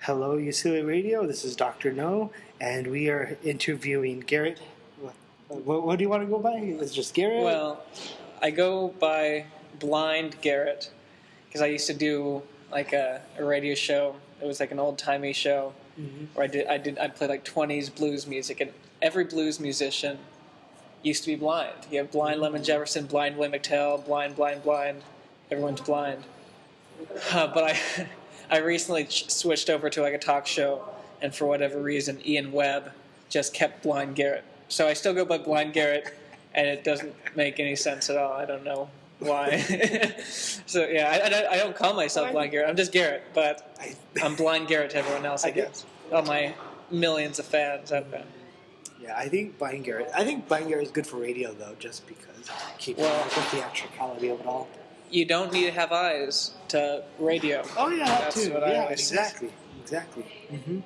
Hello, UCLARadio. This is Dr. No, and we are interviewing Garrett. What do you want to go by? It's just Garrett? Well, I go by Blind Garrett because I used to do like a radio show. It was like an old-timey show where I played like 20s blues music, and every blues musician used to be blind. You have blind Lemon Jefferson, blind Willie McTell, blind. Everyone's blind. But I recently switched over to like a talk show, and for whatever reason, Ian Webb just kept Blind Garrett. So I still go by Blind Garrett, and it doesn't make any sense at all. I don't know why. So yeah, I don't call myself Blind Garrett. I'm just Garrett, but I'm Blind Garrett to everyone else, I guess. All my millions of fans out there. Yeah, I think Blind Garrett is good for radio, though, just because it keeps the theatricality of it all. You don't need to have eyes to radio. Oh, yeah, That's too. what Yeah, I always exactly. Mm-hmm.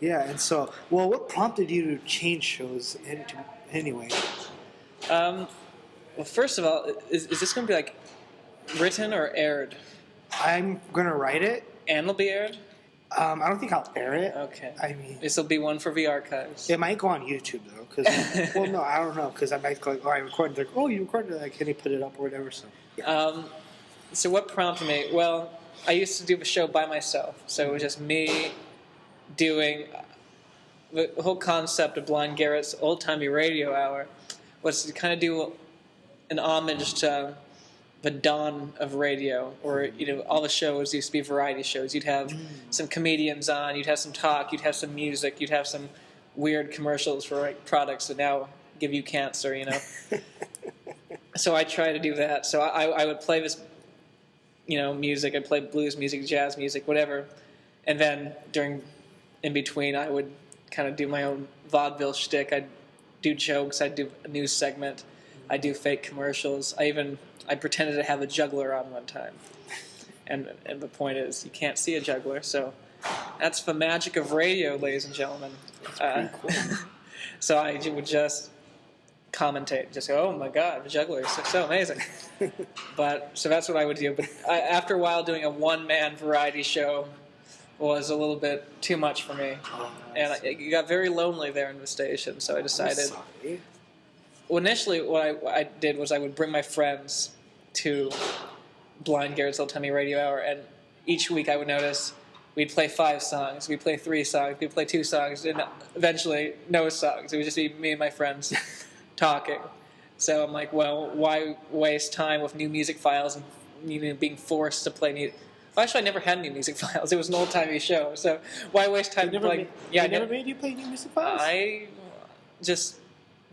Yeah, and so, well, what prompted you to change shows anyway? Well, first of all, is this going to be like written or aired? I'm going to write it. And it'll be aired? I don't think I'll air it. Okay. I mean, this will be one for the archives. It might go on YouTube, though. Cause, well, no, I don't know, because I might go, I recorded it. You recorded it. Can you put it up or whatever? So, yeah. So what prompted me? Well, I used to do the show by myself. So it was just me doing the whole concept of Blind Garrett's old-timey radio hour was to kind of do an homage to the dawn of radio, or all the shows used to be variety shows. You'd have some comedians on, you'd have some talk, you'd have some music, you'd have some weird commercials for products that now give you cancer. So I try to do that. So I would play this, music. I'd play blues music, jazz music, whatever, and then in between, I would kind of do my own vaudeville shtick. I'd do jokes. I'd do a news segment. I'd do fake commercials. I pretended to have a juggler on one time. And the point is, you can't see a juggler, so that's the magic of radio, ladies and gentlemen. That's pretty cool. So I would just commentate, just go, oh my God, the juggler is so amazing. So that's what I would do. But after a while, doing a one-man variety show was a little bit too much for me. And it got very lonely there in the station, so I decided... Well, initially, what I did was I would bring my friends to Blind Garrett's old-timey radio hour, and each week I would notice we'd play 5 songs, we'd play 3 songs, we'd play 2 songs, and eventually no songs. It would just be me and my friends talking. So I'm like, well, why waste time with new music files and being forced to play new... Well, actually, I never had new music files. It was an old-timey show, so why waste time playing... I never made you play new music files? I just...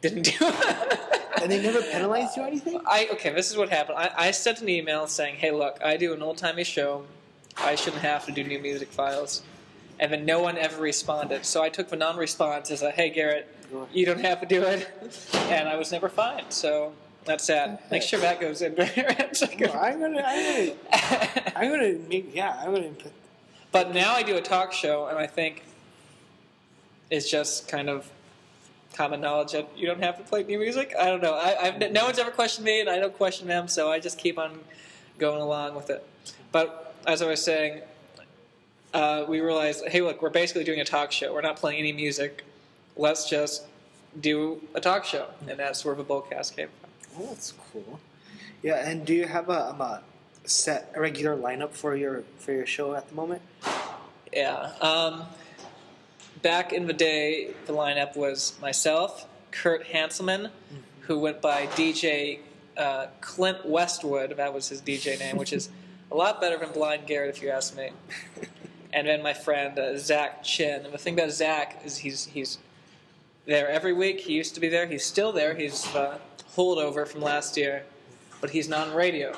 didn't do it. And they never penalized you or anything? Okay, this is what happened. I sent an email saying, hey, look, I do an old-timey show. I shouldn't have to do new music files. And then no one ever responded. So I took the non-response as a, hey, Garrett, you don't have to do it. And I was never fined. So that's sad. Okay. Make sure that goes in there. I'm gonna make. But now I do a talk show, and I think it's just kind of common knowledge that you don't have to play new music. I don't know. No one's ever questioned me, and I don't question them, so I just keep on going along with it. But as I was saying, we realized, hey, look, we're basically doing a talk show. We're not playing any music. Let's just do a talk show, and that's where the Bullcast came from. Oh, that's cool. Yeah, and do you have a regular lineup for your show at the moment? Yeah. Back in the day, the lineup was myself, Kurt Hanselman, who went by DJ Clint Westwood. That was his DJ name, which is a lot better than Blind Garrett, if you ask me. And then my friend Zach Chin. And the thing about Zach is he's there every week. He used to be there. He's still there. He's holdover from last year, but he's not on radio.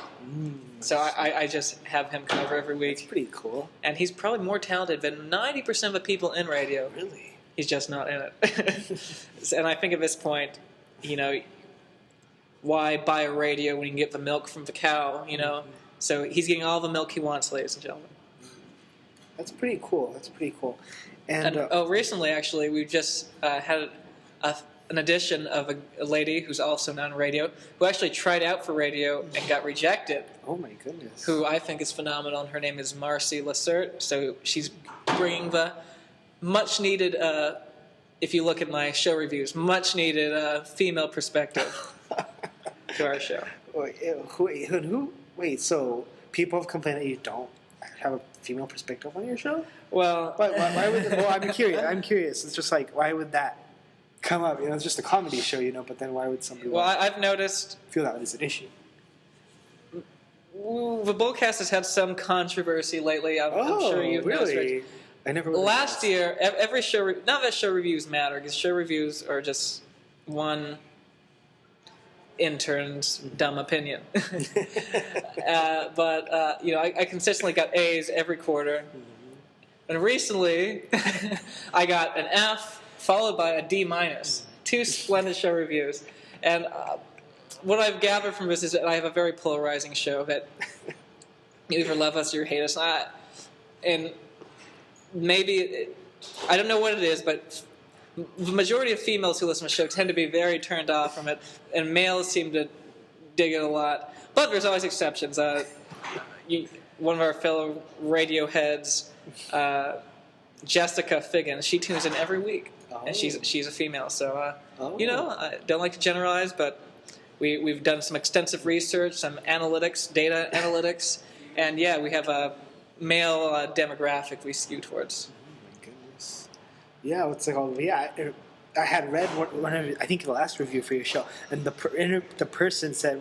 So I just have him come over every week. That's pretty cool. And he's probably more talented than 90% of the people in radio. Really? He's just not in it. And I think at this point, why buy a radio when you can get the milk from the cow, So he's getting all the milk he wants, ladies and gentlemen. That's pretty cool. And recently, actually, we've just had an edition of a lady who's also not on radio, who actually tried out for radio and got rejected. Oh my goodness. Who I think is phenomenal. Her name is Marcy Lacert. So she's bringing the much needed, if you look at my show reviews, much needed female perspective to our show. Wait, so people have complained that you don't have a female perspective on your show? Well, why would? Well, I'm curious. It's just like, why would that come up? It's just a comedy show, but then why would somebody? Well, I've noticed feel that is an issue. The Bullcast has had some controversy lately. I'm sure you've noticed. Really? I never. Last year, every show. Not that show reviews matter, because show reviews are just one intern's dumb opinion. But I consistently got A's every quarter, and recently I got an F followed by a D minus. 2 splendid show reviews, and what I've gathered from this is that I have a very polarizing show. That you either love us or you hate us, and maybe I don't know what it is, but the majority of females who listen to the show tend to be very turned off from it, and males seem to dig it a lot. But there's always exceptions. One of our fellow radio heads, Jessica Figgin, she tunes in every week, and she's a female. So I don't like to generalize, but we've done some extensive research, some analytics, data analytics, and we have a male demographic we skew towards. Yeah, what's it called? Yeah, I had read one of, I think, the last review for your show, and the person said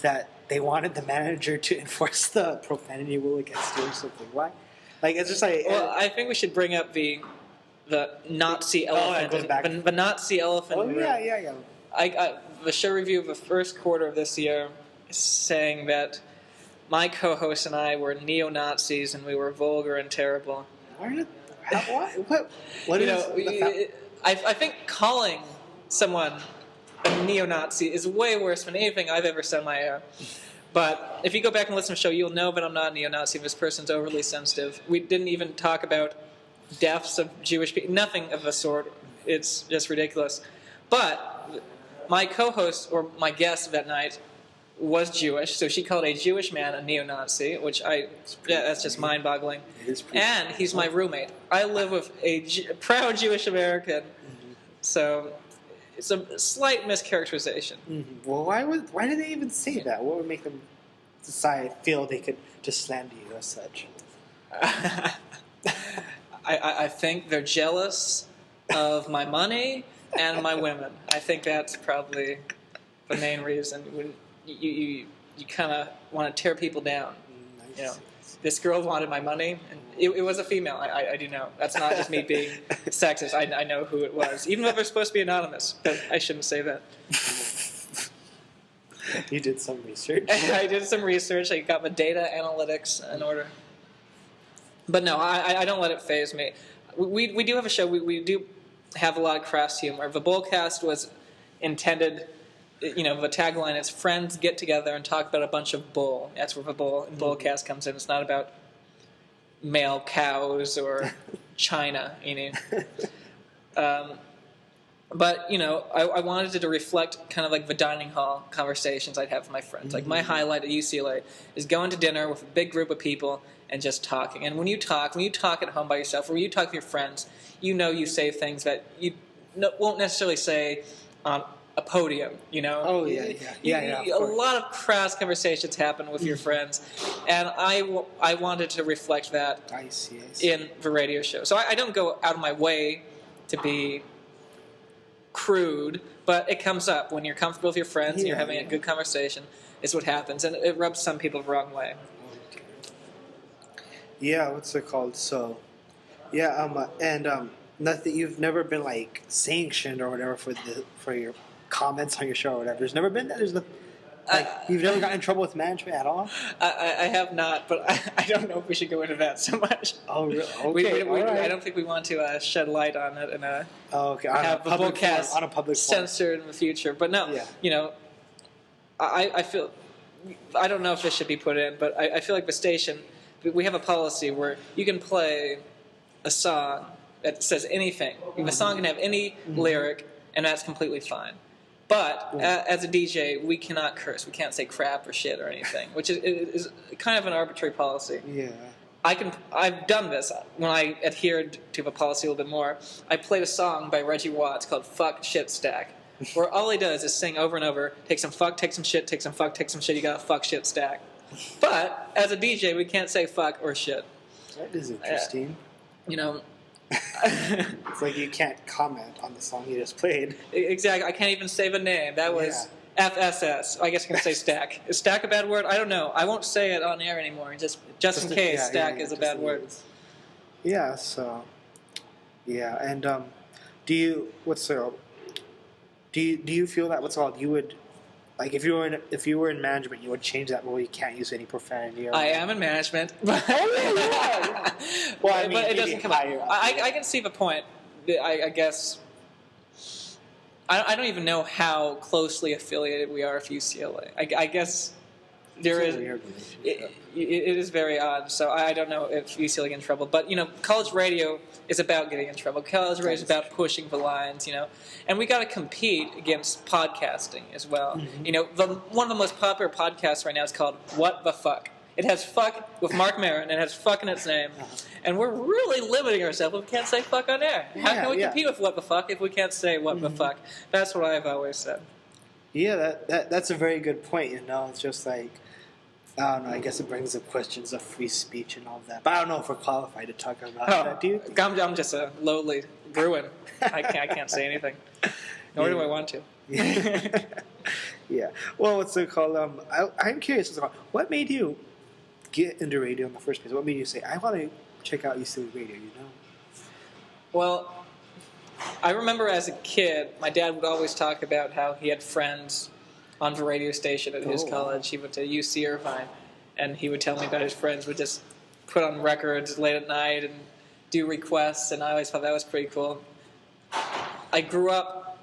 that they wanted the manager to enforce the profanity rule against you or something. Why? Like, it's just like. Well, I think we should bring up the Nazi elephant. The Nazi elephant. Oh yeah. The show review of the first quarter of this year is saying that my co-host and I were neo-Nazis and we were vulgar and terrible. What is I think calling someone a neo-Nazi is way worse than anything I've ever said in my air. But if you go back and listen to the show, you'll know that I'm not a neo-Nazi. This person's overly sensitive. We didn't even talk about deaths of Jewish people. Nothing of the sort. It's just ridiculous. But my co-host, or my guest that night, was Jewish, so she called a Jewish man a neo-Nazi, which that's just mind-boggling. And he's my roommate. I live with a proud Jewish American, so it's a slight mischaracterization. Mm-hmm. Well, why did they even say that? What would make them feel they could just slander you as such? I think they're jealous of my money and my women. I think that's probably the main reason. You kind of want to tear people down. Nice. This girl wanted my money, and it was a female. I do know. That's not just me being sexist. I know who it was, even though they're supposed to be anonymous. But I shouldn't say that. You did some research. I did some research. I got the data analytics in order. But no, I don't let it faze me. We do have a show. We do have a lot of crass humor. The Bullcast was intended. The tagline is "Friends get together and talk about a bunch of bull." That's where the Bullcast comes in. It's not about male cows or China, But I wanted it to reflect kind of like the dining hall conversations I'd have with my friends. Like my highlight at UCLA is going to dinner with a big group of people and just talking. And when you talk at home by yourself, or when you talk with your friends, you say things that you won't necessarily say on a podium, Oh, yeah. A lot of crass conversations happen with your friends, and I wanted to reflect that I see. in the radio show. So I don't go out of my way to be crude, but it comes up when you're comfortable with your friends and you're having a good conversation. It's what happens, and it rubs some people the wrong way. Okay. Yeah, what's it called? So, nothing. You've never been like sanctioned or whatever for your comments on your show or whatever. There's never been that. You've never gotten in trouble with management at all. I have not, but I don't know if we should go into that so much. Oh, really? Okay. I don't think we want to shed light on it and have the Bullcast on a public censored in the future. But no, I feel I don't know if this should be put in, but I feel like the station, we have a policy where you can play a song that says anything. The song can have any lyric, and that's completely fine. But as a DJ, we cannot curse. We can't say crap or shit or anything, which is kind of an arbitrary policy. Yeah. I've done this when I adhered to the policy a little bit more. I played a song by Reggie Watts called "Fuck Shit Stack," where all he does is sing over and over: take some fuck, take some shit, take some fuck, take some shit. You got a fuck shit stack. But as a DJ, we can't say fuck or shit. That is interesting. You know. It's like you can't comment on the song you just played. Exactly. I can't even say the name. That was FSS. I guess I can say stack. Is stack a bad word? I don't know. I won't say it on air anymore. Just in case stack is a bad word. Yeah. So. Yeah, and do you feel that you would, like, if you were in management, you would change that rule? You can't use any profanity. I am in management. Well, I mean, but it doesn't come out. I can see the point. I guess. I don't even know how closely affiliated we are with UCLA. I guess there is. It is very odd. So I don't know if UCLA gets in trouble. But college radio is about getting in trouble. College radio is about pushing the lines. And we got to compete against podcasting as well. Mm-hmm. One of the most popular podcasts right now is called "What the Fuck." It has "fuck" with Mark Maron, and it has "fuck" in its name. And we're really limiting ourselves if we can't say "fuck" on air. How can we compete with "What the Fuck" if we can't say "What the fuck"? That's what I've always said. Yeah, that's a very good point. It's just like, I don't know. I guess it brings up questions of free speech and all of that. But I don't know if we're qualified to talk about that. Do you? I'm just a lowly Bruin. I can't say anything. Nor do I want to. Yeah. Well, what's it called? I'm curious. What made you get into radio in the first place? What made you say, I want to check out UCLA radio? Well, I remember as a kid, my dad would always talk about how he had friends on the radio station at his college. He went to UC Irvine, and he would tell me about his friends would just put on records late at night and do requests, and I always thought that was pretty cool. I grew up,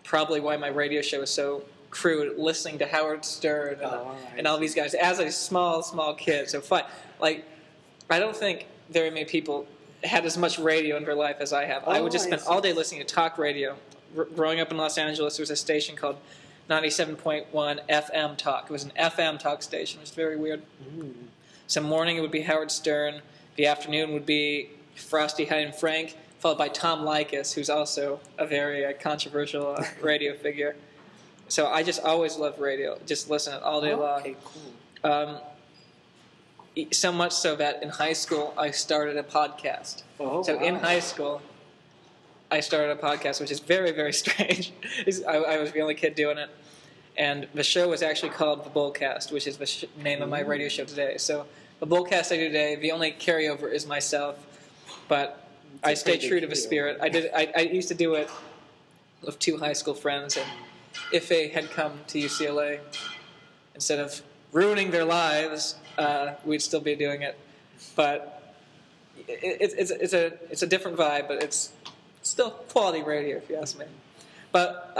probably why my radio show was so crude, listening to Howard Stern and all these guys as a small kid. So fun. Like, I don't think very many people had as much radio in their life as I have. I would just spend all day listening to talk radio. Growing up in Los Angeles, there was a station called 97.1 FM Talk. It was an FM talk station. It was very weird. Some morning it would be Howard Stern. The afternoon would be Frosty, Hyde, and Frank, followed by Tom Likas, who's also a very controversial radio figure. So I just always loved radio. Just listen to it all day long. Okay, cool. So much so that in high school I started a podcast. In high school I started a podcast, which is very, very strange. I was the only kid doing it. And the show was actually called the Bullcast, which is the name of my radio show today. So the Bullcast I do today, the only carryover is myself. But I stayed true to the spirit. I used to do it with two high school friends, and if they had come to UCLA, instead of ruining their lives, we'd still be doing it. But it's a different vibe, but it's still quality radio, if you ask me. But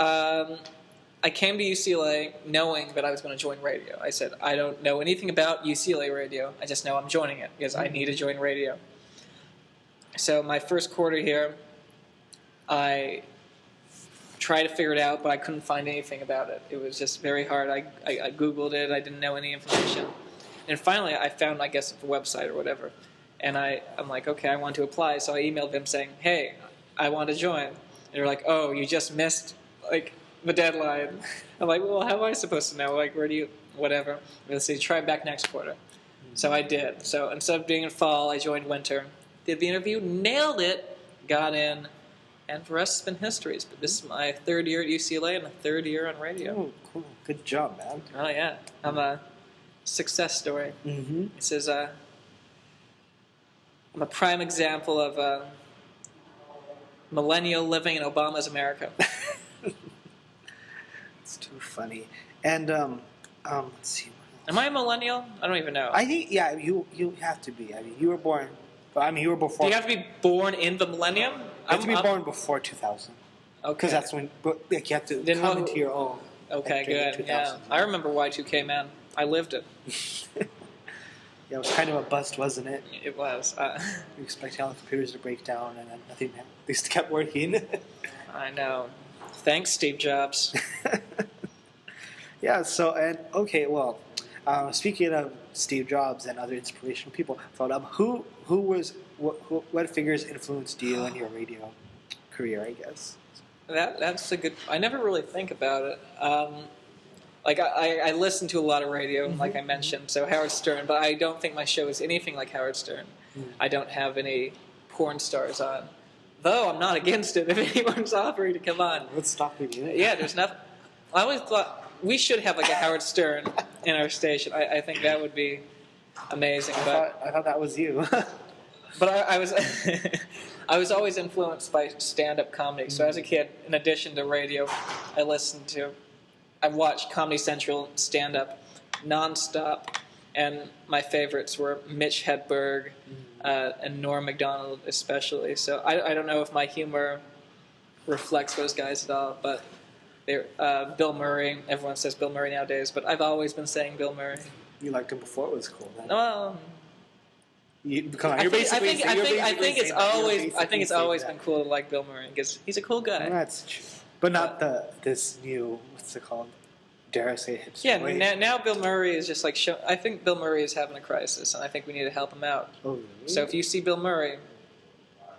I came to UCLA knowing that I was going to join radio. I said, I don't know anything about UCLA radio. I just know I'm joining it because I need to join radio. So my first quarter here, I tried to figure it out, but I couldn't find anything about it. It was just very hard. I Googled it. I didn't know any information. And finally, I found, I guess, the website or whatever. And I'm like, okay, I want to apply. So I emailed them saying, hey, I want to join. And they're like, oh, you just missed, the deadline. I'm like, well, how am I supposed to know? Where do you, whatever. And they say, try back next quarter. So I did. So instead of being in fall, I joined winter. Did the interview, nailed it, got in, and the rest has been history. But this is my third year at UCLA and the third year on radio. Oh, cool. Good job, man. Oh, yeah. I'm a success story. Mm-hmm. It says, I'm a prime example of millennial living in Obama's America. It's too funny. And let's see. Am I a millennial? I don't even know. I think you have to be. I mean, you were born. You were before. Do you have to be born in the millennium? You have to be born before 2000. Okay. Because that's when you have to come into your own. Okay, good. Yeah, I remember Y2K, man. I lived it. Yeah, it was kind of a bust, wasn't it? It was. You expected all the computers to break down, and then nothing. They just kept working. I know. Thanks, Steve Jobs. Yeah. So okay. Well, Speaking of Steve Jobs and other inspirational people, what figures influenced you in your radio career? I guess That's a good. I never really think about it. I listen to a lot of radio, like I mentioned, so Howard Stern, but I don't think my show is anything like Howard Stern. I don't have any porn stars on. Though I'm not against it if anyone's offering to come on. What's stopping you? Yeah, there's nothing. I always thought we should have like a Howard Stern in our station. I think that would be amazing. I thought that was you. But I was I was always influenced by stand-up comedy. So as a kid, in addition to radio, I watched Comedy Central stand-up nonstop, and my favorites were Mitch Hedberg and Norm Macdonald especially. So I don't know if my humor reflects those guys at all, but they're Bill Murray. Everyone says Bill Murray nowadays, but I've always been saying Bill Murray. You liked him before it was cool, then. Well, come on, I think it's always been cool to like Bill Murray because he's a cool guy. That's true, but not this new, what's it called? Dare I say hipster? Yeah, now Bill Murray is just like I think Bill Murray is having a crisis, and I think we need to help him out. Oh, really? So if you see Bill Murray,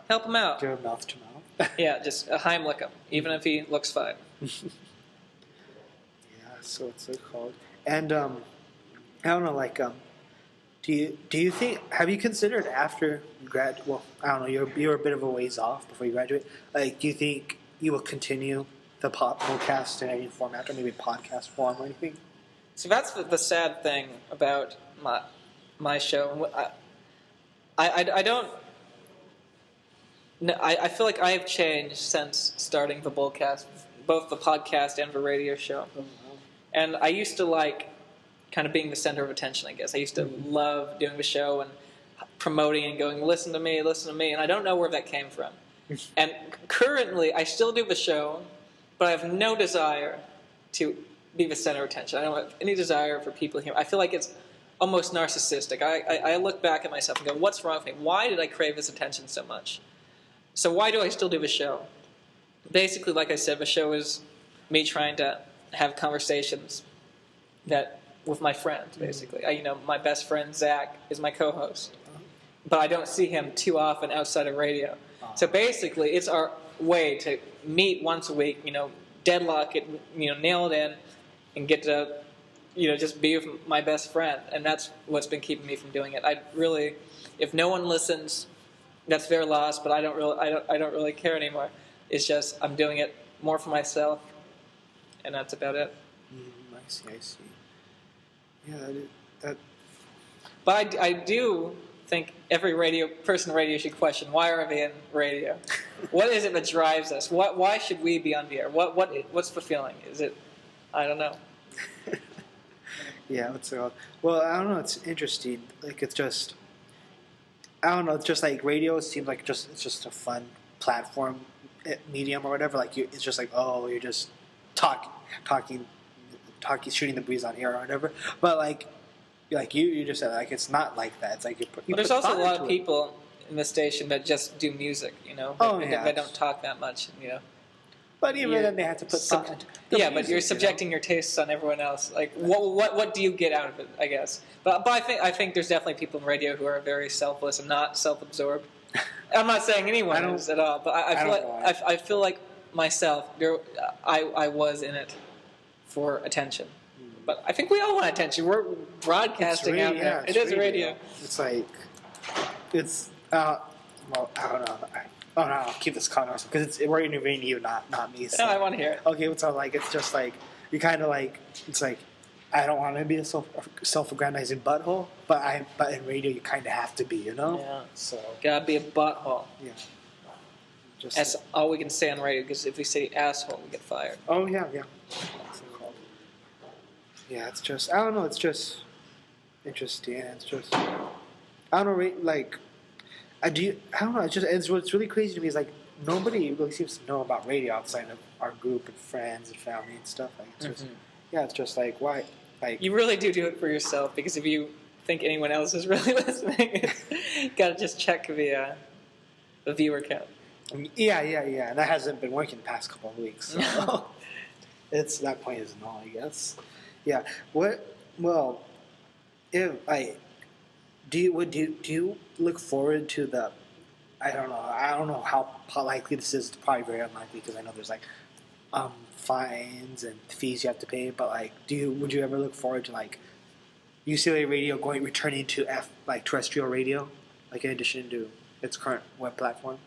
help him out. Give him mouth to mouth. Yeah, just Heimlich him, even if he looks fine. Yeah, so it's so called. And I don't know, like, do you think, have you considered after you grad? Well, I don't know, you're a bit of a ways off before you graduate. Like, do you think you will continue the Bullcast in any format, or maybe podcast form or anything? So that's the sad thing about my show. I don't. No, I feel like I have changed since starting the Bullcast, both the podcast and the radio show. And I used to like kind of being the center of attention, I guess. I used to love doing the show and promoting and going, listen to me, and I don't know where that came from. And currently, I still do the show, but I have no desire to be the center of attention. I don't have any desire for people here. I feel like it's almost narcissistic. I look back at myself and go, what's wrong with me? Why did I crave this attention so much? So why do I still do the show? Basically, like I said, the show is me trying to have conversations with my friends, basically. My best friend, Zach, is my co-host. But I don't see him too often outside of radio. So basically, it's our way to meet once a week, deadlock it, nail it in, and get to, just be with my best friend. And that's what's been keeping me from doing it. If no one listens, that's their loss, but I don't really care anymore. It's just I'm doing it more for myself, and that's about it. I see. Yeah, that. But I do think every person in radio should question, why are they in radio? What is it that drives us? Why should we be on the air? What's the feeling? Is it? I don't know. Yeah, what's it called? Well, I don't know. It's interesting. Like, it's just, I don't know. It's just like radio seems like it's just a fun platform, medium or whatever. Like, it's just like, oh, you're just talking, shooting the breeze on air or whatever. But like you just said, like, it's not like that. It's like there's also a lot of people in the station that just do music, that don't talk that much, But even then, they have to put thought into the music, but you're subjecting your tastes on everyone else. Like, what do you get out of it? I guess. But I think there's definitely people in radio who are very selfless and not self-absorbed. I'm not saying anyone is at all, but I feel like myself, I was in it for attention. But I think we all want attention. We're broadcasting out there. It is radio. It's like, well, I don't know. I'll keep this conversation because we're interviewing you, not me. So. No, I want to hear it. Okay, so like, it's just like, you kind of like, it's like, I don't want to be a self-aggrandizing butthole, but in radio you kind of have to be, Yeah. So gotta be a butthole. Yeah. That's all we can say on radio, because if we say asshole, we get fired. Oh yeah. Yeah, it's just, I don't know, it's just interesting. It's just, I don't know, like, I don't know, it's what's really crazy to me is like, nobody really seems to know about radio outside of our group and friends and family and stuff. Like, it's just, it's just like, why? Like, you really do it for yourself, because if you think anyone else is really listening, you gotta just check the viewer count. Yeah, and that hasn't been working the past couple of weeks, so that point is null, I guess. Yeah. Well, if like, do you look forward to the? I don't know. I don't know how likely this is. It's probably very unlikely because I know there's like fines and fees you have to pay. But like, would you ever look forward to like UCLA Radio returning to terrestrial radio, like in addition to its current web platform?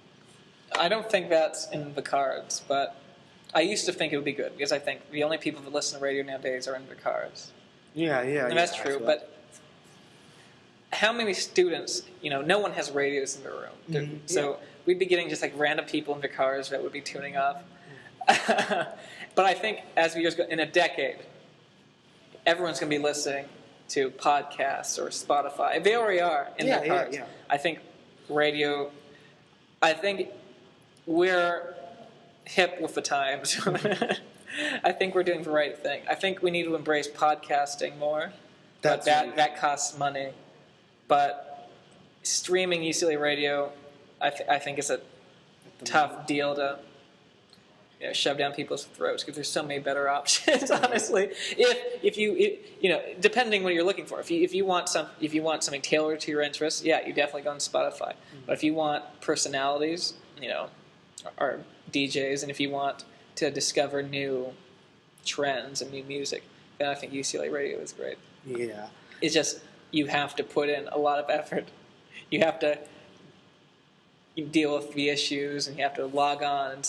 I don't think that's in the cards, but I used to think it would be good because I think the only people that listen to radio nowadays are in their cars. Yeah. And that's true, but how many students, no one has radios in their room. Mm-hmm. So we'd be getting just like random people in their cars that would be tuning off. But I think as the years go, in a decade, everyone's going to be listening to podcasts or Spotify. They already are in their cars. Yeah. I think radio, I think we're hip with the times. I think we're doing the right thing. I think we need to embrace podcasting more. But that costs money. But streaming UCLA radio, I think is a tough deal to shove down people's throats because there's so many better options. Honestly, if you depending what you're looking for, if you want something tailored to your interests, yeah, you definitely go on Spotify. Mm-hmm. But if you want personalities, or DJs, and if you want to discover new trends and new music, then I think UCLA radio is great. Yeah, it's just. You have to put in a lot of effort. You have to deal with the issues, and you have to log on.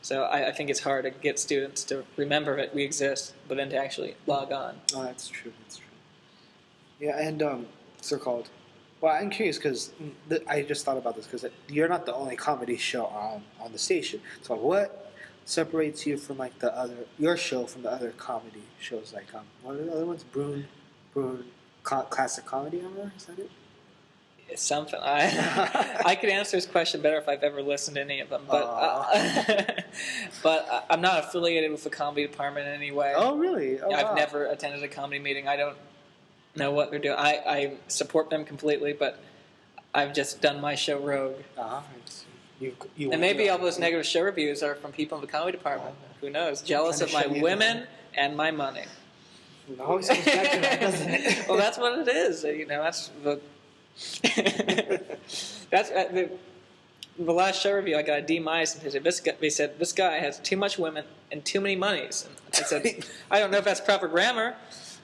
So I think it's hard to get students to remember that we exist, but then to actually log on. Oh, that's true. Yeah, and so-called. Well, I'm curious because I just thought about this because you're not the only comedy show on the station. So what separates you from like your show from the other comedy shows? Like what are the other ones? Brune. Classic comedy hour, is that it? It's something. I could answer this question better if I've ever listened to any of them, but but I'm not affiliated with the comedy department in any way. Oh, really? Oh, I've never attended a comedy meeting. I don't know what they're doing. I support them completely, but I've just done my show rogue. And maybe all those negative show reviews are from people in the comedy department. Who knows? Jealous of my women and my money. It always comes back to that, doesn't it? Well, that's what it is. That's the that's the last show review. I got a D-. They said this guy has too much women and too many monies. And I said, I don't know if that's proper grammar,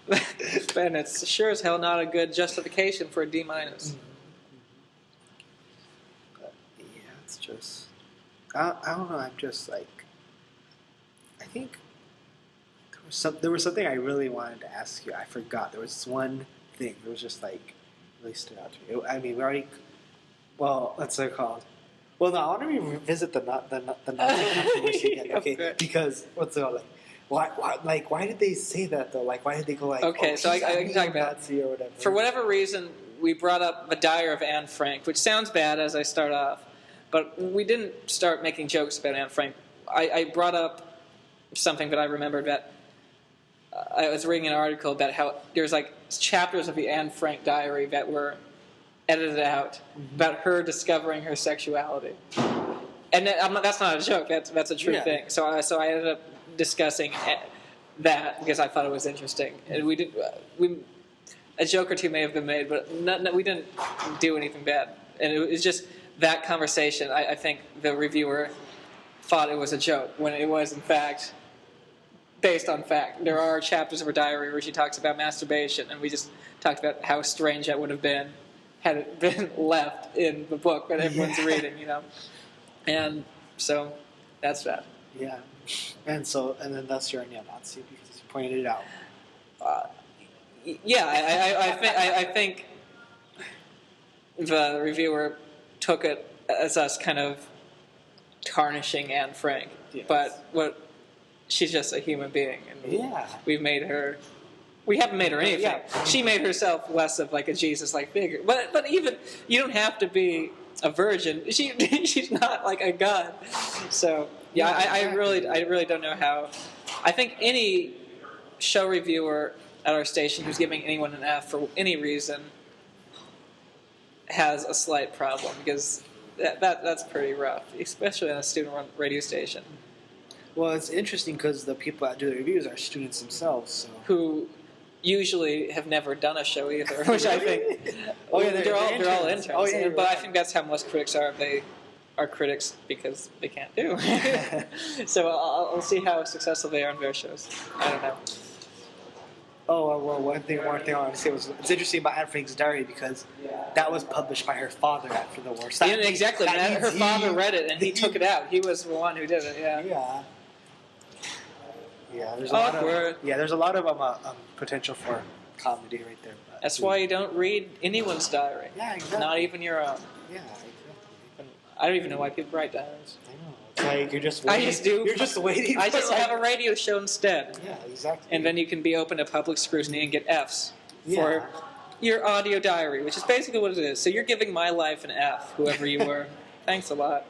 and it's sure as hell not a good justification for a D-. Yeah, it's just I don't know. I'm just like I think. There was something I really wanted to ask you. I forgot. There was one thing. It was just like really stood out to me. I mean, we already. Well, what's it called? Well, no, I want to revisit the Nazi controversy again. Okay, because what's it called? Like, why did they say that though? Like, why did they go like? Okay, so I can talk about Nazi or whatever. For whatever reason, we brought up the Diary of Anne Frank, which sounds bad as I start off, but we didn't start making jokes about Anne Frank. I brought up something that I remembered that. I was reading an article about how there's like chapters of the Anne Frank diary that were edited out about her discovering her sexuality, and that's not a joke. That's a true thing. So I ended up discussing that because I thought it was interesting, and a joke or two may have been made, but we didn't do anything bad, and it was just that conversation. I think the reviewer thought it was a joke when it was in fact. Based on fact. There are chapters of her diary where she talks about masturbation, and we just talked about how strange that would have been had it been left in the book that everyone's reading, And so that's that. Yeah. And then thus you're a neo-Nazi because you pointed it out. I think the reviewer took it as us kind of tarnishing Anne Frank. Yes. But she's just a human being, and we haven't made her anything. Yeah. She made herself less of like a Jesus-like figure. But even you don't have to be a virgin. She's not like a god. So I really don't know how. I think any show reviewer at our station who's giving anyone an F for any reason has a slight problem because that's pretty rough, especially on a student-run radio station. Well, it's interesting because the people that do the reviews are students themselves. So. Who usually have never done a show either, which I think they're all interns. Oh, yeah, but I think that's how most critics are. They are critics because they can't do. So I'll see how successful they are on their shows. I don't know. Oh, well, one thing I want to say was it's interesting about Anne Frank's diary because that was published by her father after the war. So Yeah, exactly. Her father read it and he took it out. He was the one who did it. Yeah. Yeah. There's a lot of potential for comedy right there. That's why you don't read anyone's diary. Yeah, exactly. Not even your own. Yeah, exactly. I don't even know why people write diaries. I know. It's like you're just waiting. I just do. You're just waiting. I just have a radio show instead. Yeah, exactly. And then you can be open to public scrutiny and get Fs for your audio diary, which is basically what it is. So you're giving my life an F, whoever you were. Thanks a lot.